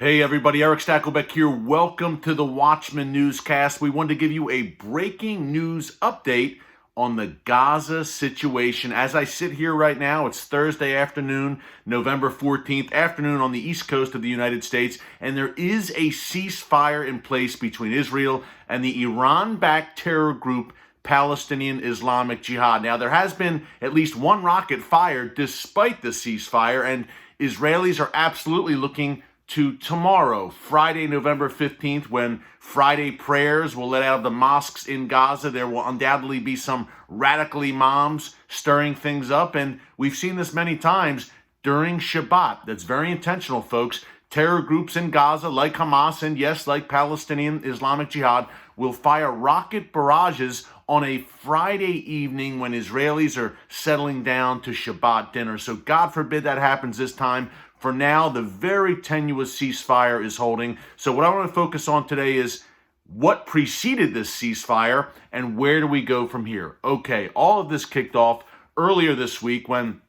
Hey everybody, Erick Stakelbeck here. Welcome to the Watchman Newscast. We wanted to give you a breaking news update on the Gaza situation. As I sit here right now, it's Thursday afternoon, November 14th, afternoon on the east coast of the United States, and there is a ceasefire in place between Israel and the Iran-backed terror group Palestinian Islamic Jihad. Now, there has been at least one rocket fired despite the ceasefire, and Israelis are absolutely looking to tomorrow, Friday, November 15th, when Friday prayers will let out of the mosques in Gaza. There will undoubtedly be some radical imams stirring things up, and we've seen this many times during Shabbat. That's very intentional, folks. Terror groups in Gaza, like Hamas and yes, like Palestinian Islamic Jihad, will fire rocket barrages on a Friday evening when Israelis are settling down to Shabbat dinner. So God forbid that happens this time. For now, the very tenuous ceasefire is holding. So what I want to focus on today is what preceded this ceasefire and where do we go from here? Okay, all of this kicked off earlier this week when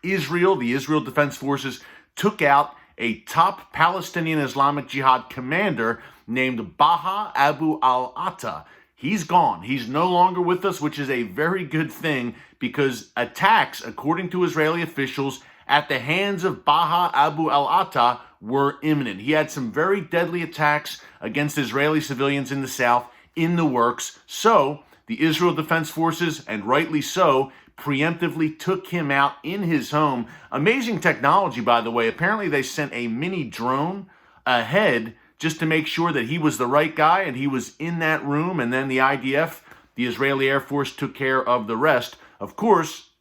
the Israel Defense Forces, took out a top Palestinian Islamic Jihad commander named Baha Abu al-Atta. He's gone. He's no longer with us, which is a very good thing because attacks, according to Israeli officials, at the hands of Baha Abu al-Atta were imminent. He had some very deadly attacks against Israeli civilians in the south in the works. So the Israel Defense Forces, and rightly so, preemptively took him out in his home. Amazing technology, by the way. Apparently they sent a mini drone ahead just to make sure that he was the right guy and he was in that room. And then the IDF, the Israeli Air Force, took care of the rest. Of course,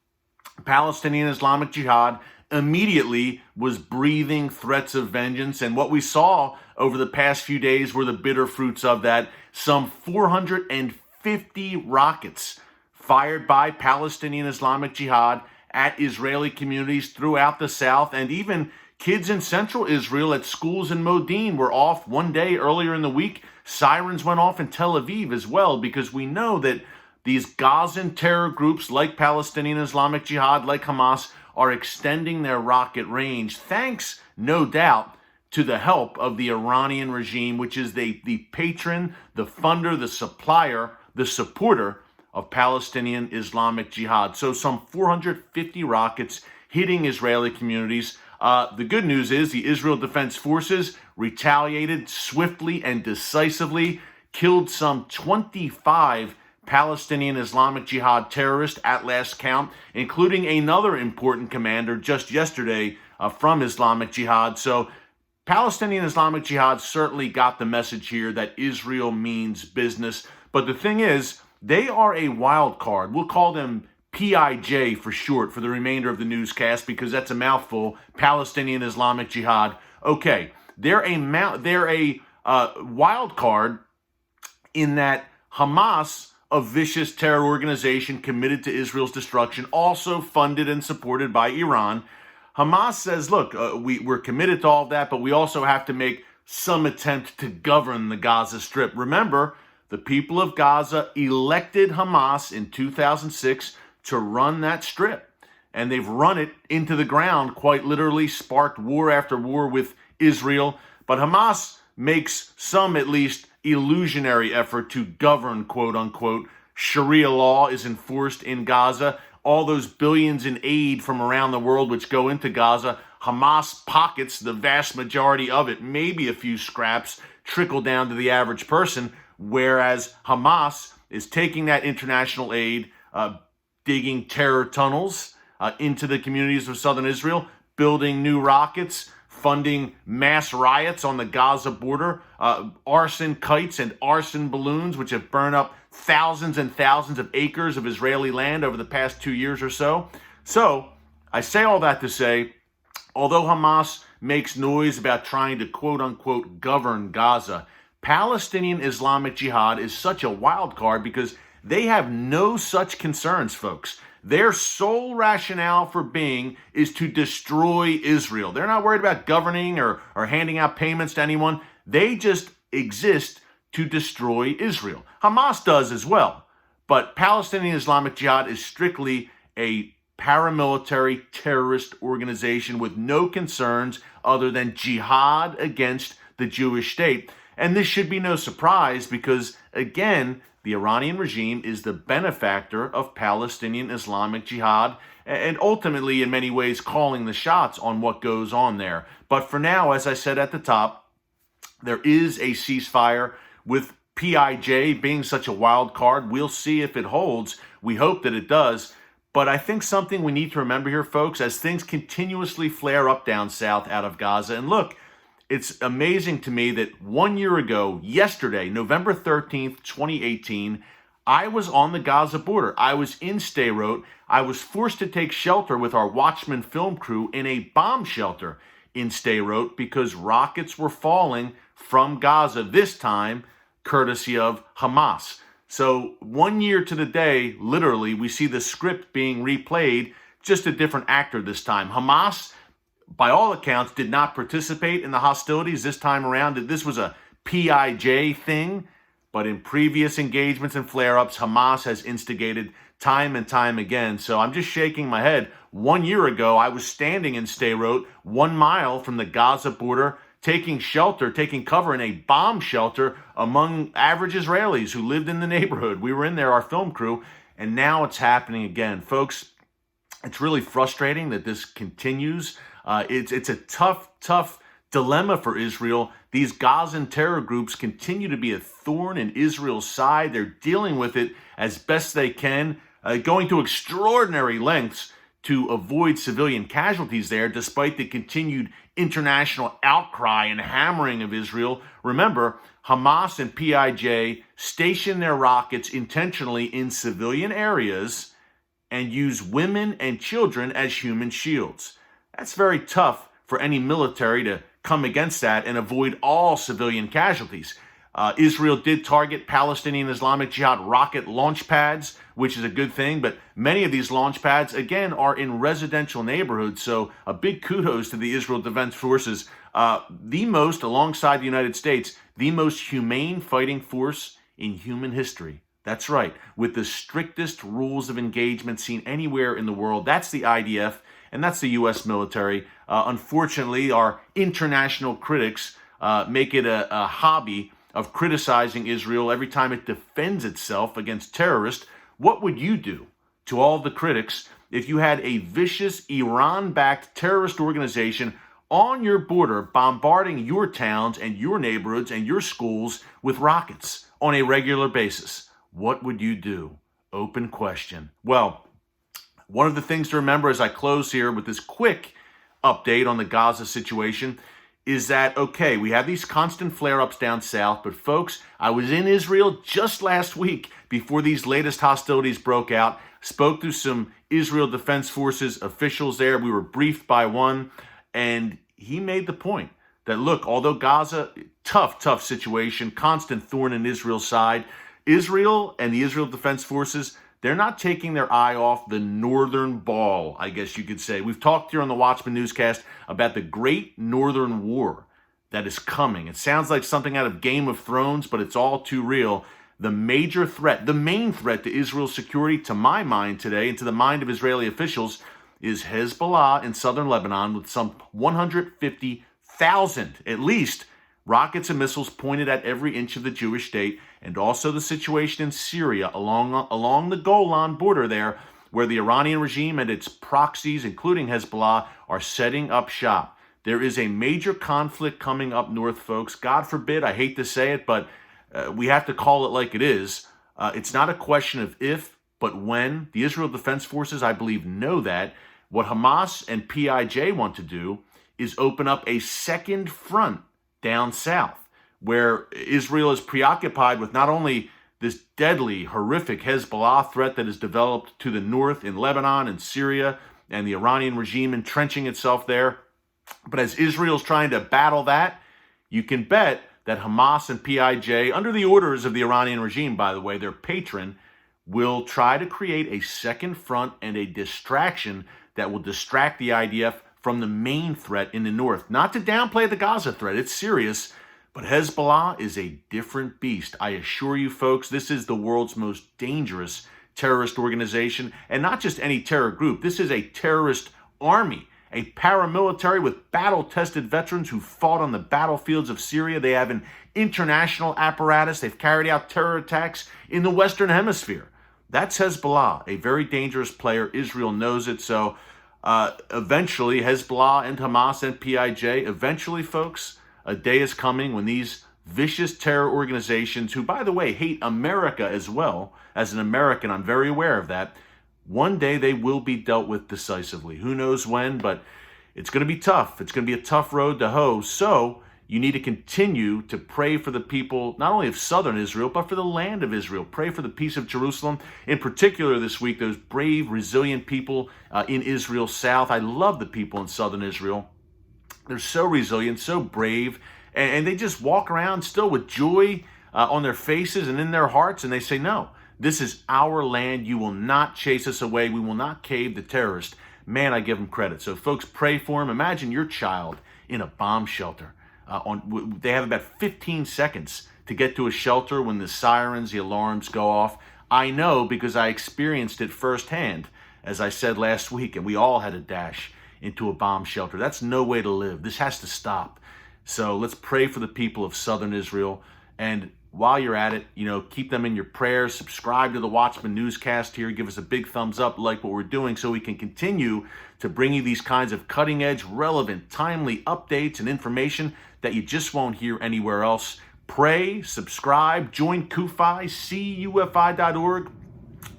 Palestinian Islamic Jihad immediately was breathing threats of vengeance. And what we saw over the past few days were the bitter fruits of that. Some 450 rockets fired by Palestinian Islamic Jihad at Israeli communities throughout the south, and even kids in central Israel at schools in Modin were off one day earlier in the week. Sirens went off in Tel Aviv as well, because we know that these Gazan terror groups like Palestinian Islamic Jihad, like Hamas, are extending their rocket range, thanks, no doubt, to the help of the Iranian regime, which is the patron, the funder, the supplier, the supporter of Palestinian Islamic Jihad. So some 450 rockets hitting Israeli communities. The good news is the Israel Defense Forces retaliated swiftly and decisively, killed some 25 Palestinian Islamic Jihad terrorists at last count, including another important commander just yesterday from Islamic Jihad. So Palestinian Islamic Jihad certainly got the message here that Israel means business. But the thing is, they are a wild card. We'll call them PIJ for short for the remainder of the newscast because that's a mouthful. Palestinian Islamic Jihad. Okay, they're a wild card in that Hamas, a vicious terror organization committed to Israel's destruction, also funded and supported by Iran. Hamas says, look, we're committed to all of that, but we also have to make some attempt to govern the Gaza Strip. Remember, the people of Gaza elected Hamas in 2006 to run that strip, and they've run it into the ground, quite literally, sparked war after war with Israel. But Hamas makes some, at least, illusionary effort to govern, quote unquote. Sharia law is enforced in Gaza. All those billions in aid from around the world which go into Gaza, Hamas pockets the vast majority of it. Maybe a few scraps trickle down to the average person, whereas Hamas is taking that international aid, digging terror tunnels into the communities of southern Israel, building new rockets, funding mass riots on the Gaza border, arson kites and arson balloons, which have burned up thousands and thousands of acres of Israeli land over the past 2 years or so. So I say all that to say, although Hamas makes noise about trying to quote-unquote govern Gaza, Palestinian Islamic Jihad is such a wild card because they have no such concerns, folks. Their sole rationale for being is to destroy Israel. They're not worried about governing or handing out payments to anyone. They just exist to destroy Israel. Hamas does as well. But Palestinian Islamic Jihad is strictly a paramilitary terrorist organization with no concerns other than jihad against the Jewish state. And this should be no surprise because, again, the Iranian regime is the benefactor of Palestinian Islamic Jihad and ultimately, in many ways, calling the shots on what goes on there. But for now, as I said at the top, there is a ceasefire with PIJ being such a wild card. We'll see if it holds. We hope that it does. But I think something we need to remember here, folks, as things continuously flare up down south out of Gaza. And look, it's amazing to me that 1 year ago, yesterday, November 13th, 2018, I was on the Gaza border. I was in Sderot. I was forced to take shelter with our Watchman film crew in a bomb shelter in Sderot because rockets were falling from Gaza, this time courtesy of Hamas. So 1 year to the day, literally, we see the script being replayed, just a different actor this time. Hamas, by all accounts, did not participate in the hostilities this time around. This was a PIJ thing. But in previous engagements and flare-ups, Hamas has instigated time and time again. So I'm just shaking my head. 1 year ago, I was standing in Sderot, 1 mile from the Gaza border, taking shelter, taking cover in a bomb shelter among average Israelis who lived in the neighborhood. We were in there, our film crew, and now it's happening again. Folks, it's really frustrating that this continues. It's a tough dilemma for Israel. These Gazan terror groups continue to be a thorn in Israel's side. They're dealing with it as best they can, going to extraordinary lengths to avoid civilian casualties there, despite the continued international outcry and hammering of Israel. Remember, Hamas and PIJ station their rockets intentionally in civilian areas and use women and children as human shields. That's very tough for any military to come against that and avoid all civilian casualties. Israel did target Palestinian Islamic Jihad rocket launch pads, which is a good thing, but many of these launch pads, again, are in residential neighborhoods, so a big kudos to the Israel Defense Forces. Alongside the United States, the most humane fighting force in human history. That's right, with the strictest rules of engagement seen anywhere in the world. That's the IDF, and that's the U.S. military. Unfortunately, our international critics make it a hobby of criticizing Israel every time it defends itself against terrorists. What would you do to all the critics if you had a vicious Iran-backed terrorist organization on your border bombarding your towns and your neighborhoods and your schools with rockets on a regular basis? What would you do? Open question. Well, one of the things to remember as I close here with this quick update on the Gaza situation is that, okay, we have these constant flare-ups down south, but folks, I was in Israel just last week before these latest hostilities broke out, spoke to some Israel Defense Forces officials there. We were briefed by one, and he made the point that, look, although Gaza, tough situation, constant thorn in Israel's side, Israel and the Israel Defense Forces, they're not taking their eye off the northern ball, I guess you could say. We've talked here on the Watchman Newscast about the Great Northern War that is coming. It sounds like something out of Game of Thrones, but it's all too real. The major threat, the main threat to Israel's security, to my mind today, and to the mind of Israeli officials, is Hezbollah in southern Lebanon with some 150,000, at least, rockets and missiles pointed at every inch of the Jewish state, and also the situation in Syria along the Golan border there, where the Iranian regime and its proxies, including Hezbollah, are setting up shop. There is a major conflict coming up north, folks. God forbid, I hate to say it, but we have to call it like it is. It's not a question of if, but when. The Israel Defense Forces, I believe, know that. What Hamas and PIJ want to do is open up a second front down south, where Israel is preoccupied with not only this deadly, horrific Hezbollah threat that has developed to the north in Lebanon and Syria, and the Iranian regime entrenching itself there, but as Israel's trying to battle that, you can bet that Hamas and PIJ, under the orders of the Iranian regime, by the way, their patron, will try to create a second front and a distraction that will distract the IDF from the main threat in the north. Not to downplay the Gaza threat, it's serious, but Hezbollah is a different beast. I assure you, folks, this is the world's most dangerous terrorist organization, and not just any terror group. This is a terrorist army, a paramilitary with battle-tested veterans who fought on the battlefields of Syria. They have an international apparatus. They've carried out terror attacks in the Western Hemisphere. That's Hezbollah, a very dangerous player. Israel knows it. So eventually, Hezbollah and Hamas and PIJ, eventually, folks, a day is coming when these vicious terror organizations, who, by the way, hate America as well. As an American, I'm very aware of that. One day they will be dealt with decisively. Who knows when, but it's going to be tough. It's going to be a tough road to hoe. So you need to continue to pray for the people, not only of southern Israel, but for the land of Israel. Pray for the peace of Jerusalem. In particular this week, those brave, resilient people in Israel South. I love the people in southern Israel. They're so resilient, so brave, and they just walk around still with joy on their faces and in their hearts, and they say, no, this is our land. You will not chase us away. We will not cave the terrorist. Man, I give them credit. So folks, pray for them. Imagine your child in a bomb shelter. They have about 15 seconds to get to a shelter when the sirens, the alarms go off. I know because I experienced it firsthand, as I said last week, and we all had to dash into a bomb shelter. That's no way to live. This has to stop. So let's pray for the people of southern Israel. And while you're at it, keep them in your prayers. Subscribe to the Watchman Newscast here. Give us a big thumbs up, like what we're doing, so we can continue to bring you these kinds of cutting-edge, relevant, timely updates and information that you just won't hear anywhere else. Pray, subscribe, join CUFI, CUFI.org.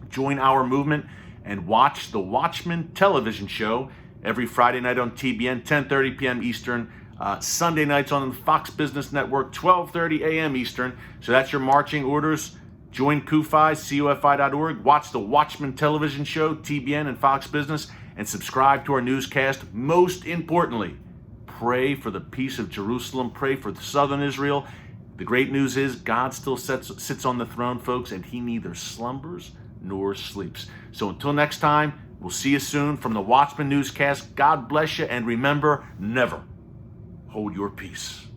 Join our movement and watch the Watchman television show every Friday night on TBN, 10:30 p.m. Eastern. Sunday nights on the Fox Business Network, 12:30 a.m. Eastern. So that's your marching orders. Join CUFI, CUFI.org. Watch the Watchman television show, TBN and Fox Business, and subscribe to our newscast. Most importantly, pray for the peace of Jerusalem. Pray for southern Israel. The great news is God still sits on the throne, folks, and he neither slumbers nor sleeps. So until next time, we'll see you soon from the Watchman Newscast. God bless you, and remember, never hold your peace.